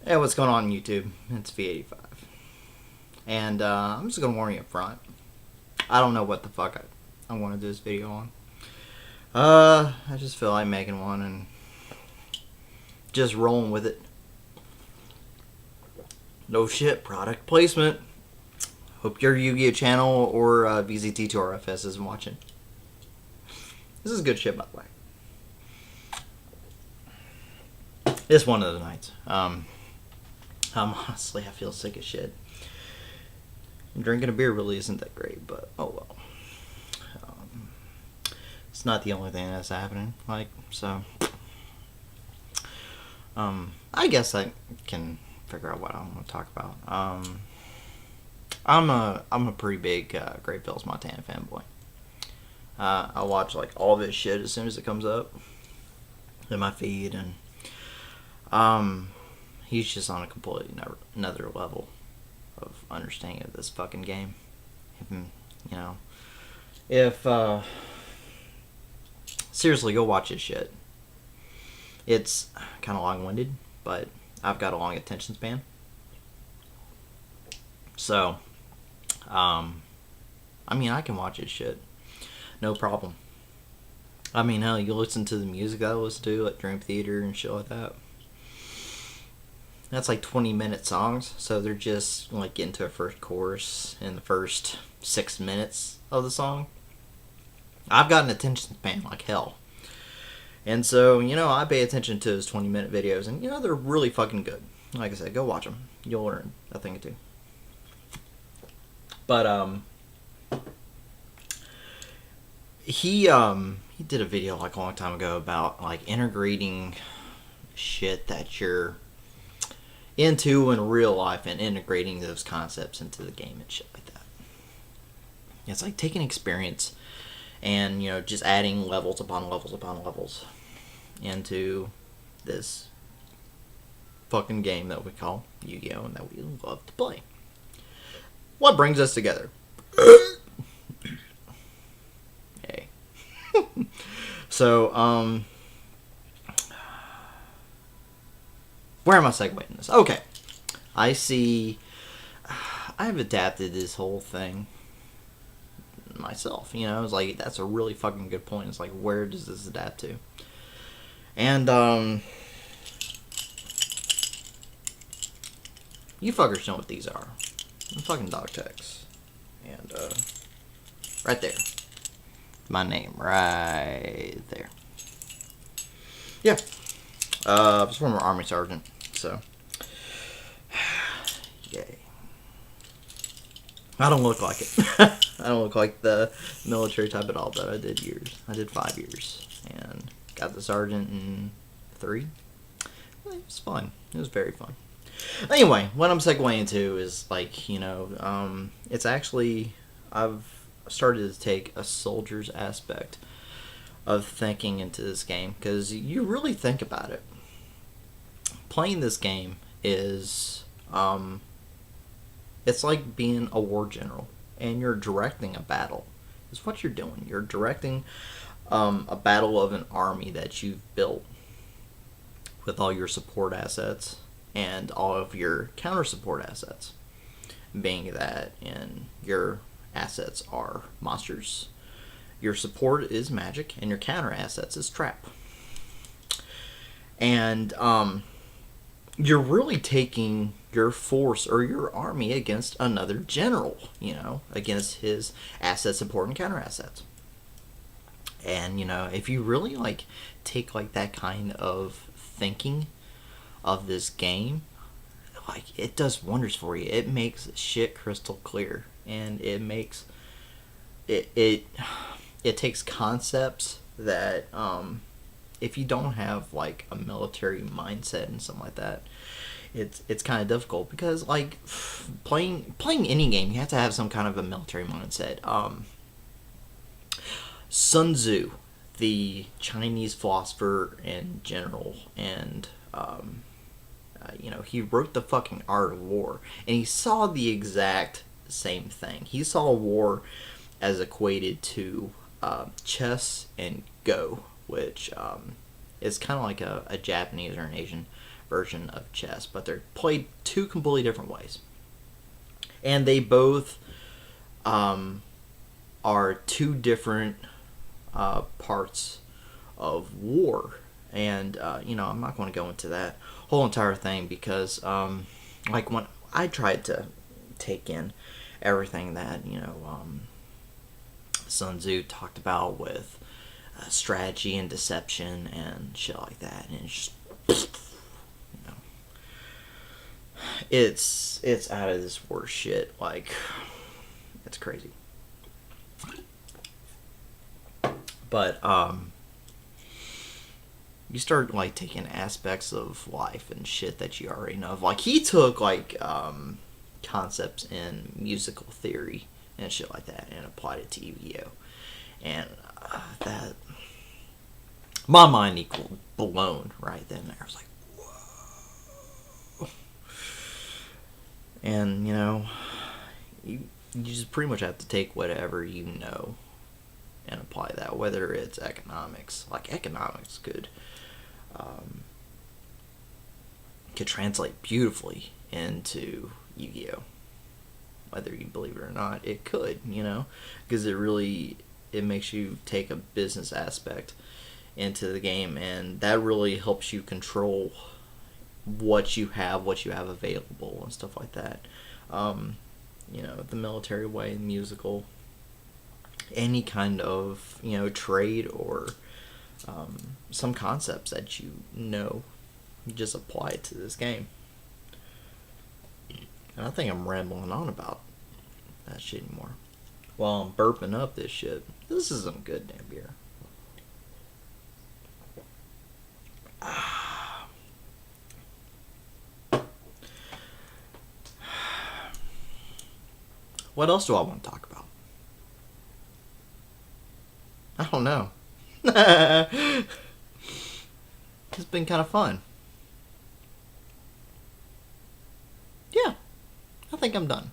Hey, what's going on YouTube? It's V85. And I'm just going to warn you up front. I don't know what the fuck I want to do this video on. I just feel like making one and just rolling with it. No shit, product placement. Hope your Yu-Gi-Oh channel or VZT2RFS isn't watching. This is good shit, by the way. It's one of the nights. Honestly, I feel sick as shit. Drinking a beer really isn't that great, but oh well. It's not the only thing that's happening. So. I guess I can figure out what I want to talk about. I'm a pretty big Great Bills Montana fanboy. I watch like all this shit as soon as it comes up in my feed, and he's just on a completely another level of understanding of this fucking game. If seriously, go watch his shit. It's kind of long-winded, but I've got a long attention span. So, I can watch his shit. No problem. Hell, you listen to the music that I listen to, like Dream Theater and shit like that. That's like 20-minute songs, so they're just like getting to a first chorus in the first 6 minutes of the song. I've got an attention span like hell. And so, I pay attention to his 20-minute videos, and, they're really fucking good. Like I said, go watch them. You'll learn a thing or two. But, he did a video, like, a long time ago about, like, integrating shit that you're into in real life and integrating those concepts into the game and shit like that. It's like taking experience and, just adding levels upon levels upon levels into this fucking game that we call Yu-Gi-Oh! And that we love to play. What brings us together? Hey. So, where am I segueing this? Okay. I've adapted this whole thing myself, it's like, that's a really fucking good point. It's like, where does this adapt to? And, you fuckers know what these are. I'm fucking dog tags. And, right there. My name, right there. Yeah. I was a former Army Sergeant, so. Yay. I don't look like it. I don't look like the military type at all, but I did years. I did 5 years, and got the sergeant in 3. It was fun. It was very fun. Anyway, what I'm segueing into is, like, it's actually, I've started to take a soldier's aspect of thinking into this game, because you really think about it. Playing this game is, it's like being a war general, and you're directing a battle. Is what you're doing. You're directing a battle of an army that you've built with all your support assets and all of your counter support assets, being that in your assets are monsters, your support is magic, and your counter assets is trap. And you're really taking your force or your army against another general, against his asset support and counter assets. And, if you really, like, take, like, that kind of thinking of this game, like, it does wonders for you. It makes shit crystal clear. And it makes, it takes concepts that, if you don't have, like, a military mindset and something like that, it's kind of difficult, because, like, playing any game, you have to have some kind of a military mindset. Sun Tzu, the Chinese philosopher and general, and he wrote the fucking Art of War, and he saw the exact same thing. He saw war as equated to chess and Go, which is kind of like a Japanese or an Asian version of chess, but they're played two completely different ways. And they both are two different parts of war. And, I'm not going to go into that whole entire thing because, like, when I tried to take in everything that, Sun Tzu talked about with strategy and deception and shit like that, and it's just, it's out of this worst shit. Like, it's crazy. But you start like taking aspects of life and shit that you already know. Like, he took like concepts in musical theory and shit like that and applied it to Yu-Gi-Oh, and that my mind equaled blown right then and there. I was like, whoa. And you just pretty much have to take whatever you know and apply that, whether it's economics. Like, economics could translate beautifully into Yu-Gi-Oh. Whether you believe it or not, it could, because it makes you take a business aspect into the game, and that really helps you control what you have available and stuff like that. The military way, musical, any kind of trade or some concepts that you just apply it to this game. And I think I'm rambling on about that shit anymore. While I'm burping up this shit. This is some good damn beer. What else do I want to talk about? I don't know. It's been kind of fun. Yeah, I think I'm done.